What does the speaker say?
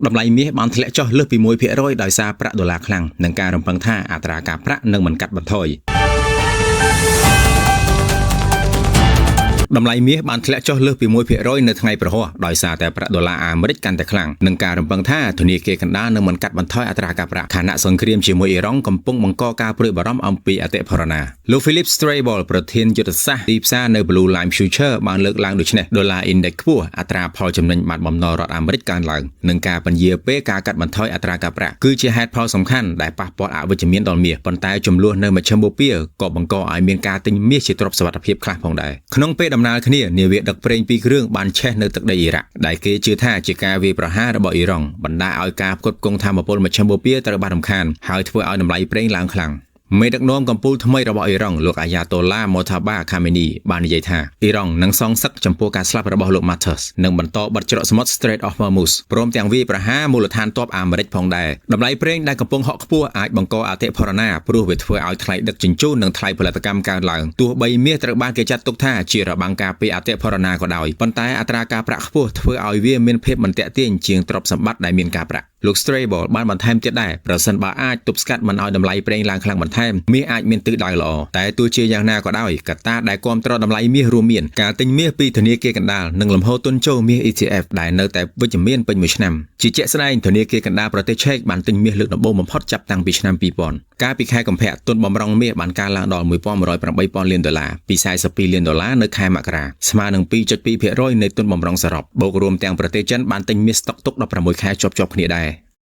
តម្លៃមាសបានធ្លាក់ចុះលើសពី 1% ដោយសារប្រាក់ដុល្លារខ្លាំងនិងការរំពឹងថាអត្រាការប្រាក់នឹងមិនកាត់បន្ថយតម្លៃមាសបានធ្លាក់ចុះលើសពី 1% នៅថ្ងៃប្រហោះដោយសារតែប្រាក់ដុល្លារអាមេរិកកាន់តែខ្លាំងនិងការរំពឹងថាធនាគារកណ្ដាលនឹងមិនកាត់បន្ថយអត្រាការប្រាក់ខណៈសង្គ្រាមជាមួយអ៊ីរ៉ង់កំពុងបង្កការព្រួយបារម្ភអំពីអតិផរណាលោក Philip Strable ប្រធានយុទ្ធសាស្ត្រទីផ្សារនៅ Blue Line Future បានលើកឡើងដូចនេះដុល្លារ Index ខ្ពស់អត្រាផលចំណេញបាត់បំណុលរដ្ឋអាមេរិកកើនឡើងនិងការពន្យាពេលការកាត់បន្ថយអត្រាការប្រាក់គឺជាហេតុផលសំខាន់ដែលប៉ះពាល់អវិជ្ជមានដល់មាសប៉ុន្តែចំនួននៅមជ្ឈមបូព៌ាក៏បង្កឲ្យមានការទិញមាសជាទ្រព្យសុវត្ថិភាពខ្លះផងដែរក្នុងពេលដំណើរគ្នានាវាដឹកប្រេងពីរគ្រឿងបានឆេះនៅទឹកដីអ៊ីរ៉ាក់ដែលគេជឿថាជាការវាយប្រហាររបស់អ៊ីរ៉ង់បណ្ដាលឲ្យការផ្គត់ផ្គង់ថាមពលមជ្ឈមបូព៌ាត្រូវបានរំខានហើយធ្វើឲ្យតម្លៃប្រេងឡើងខ្លាំងមេដឹកនាំកម្ពុជាថ្មីរបស់អ៊ីរ៉ង់លោកអាយ៉ាតូឡា Mojtaba Khamenei បាននិយាយថាអ៊ីរ៉ង់នឹងសងសឹកចំពោះការស្លាប់របស់លោក Matters និងបន្តបិទច្រកសមុទ្រ Strait of Hormuz ព្រមទាំងវាយប្រហារមូលដ្ឋានទ័ពអាមេរិកផងដែរតម្លៃប្រេងដែលកំពុងហក់ខ្ពស់អាចបង្កអតិផរណាព្រោះវាធ្វើឲ្យថ្លៃដឹកជញ្ជូននិងថ្លៃផលិតកម្មកើនឡើងទោះបីមាសត្រូវបានគេចាត់ទុកថាជារបាំងការពារអតិផរណាក៏ដោយប៉ុន្តែអត្រាការប្រាក់ខ្ពស់ធ្វើឲ្យវាមានភាពមិនទាក់ទាញជាងទ្រព្យសម្បត្តិដែលមានការប្រាក់លោក Strable បានបន្ថែមទៀតដែរប្រសិនបើអាចទប់ស្កាត់មិនឲ្យតម្លៃប្រេងឡើងខ្លាំងបន្ថែមមាសអាចមានទិសដៅល្អតែទោះជាយ៉ាងណាក៏ដោយកត្តាដែលគាំទ្រតម្លៃមាសរួមមានការទិញមាសពីធនាគារកណ្ដាលនិងលំហូរទុនចូលមាស ETF ដែលនៅតែវិជ្ជមានពេញមួយឆ្នាំជាជាក់ស្ដែងធនាគារកណ្ដាលប្រទេសឆេកបានទិញមាសលើកដំបូងបំផុតចាប់តាំងពីឆ្នាំ 2000 កាលពីខែកុម្ភៈទុនបម្រុងមាសបានកើនឡើងដល់ $1,108 លានពី$42 លាននៅខែមករាស្មើនឹង 2.2% នៃទុនបម្រុងសរុបបូករួមទាំងប្រទេសចិនបានទិញមាសស្តុកទុក16ខែជាប់ៗគ្នាដែរ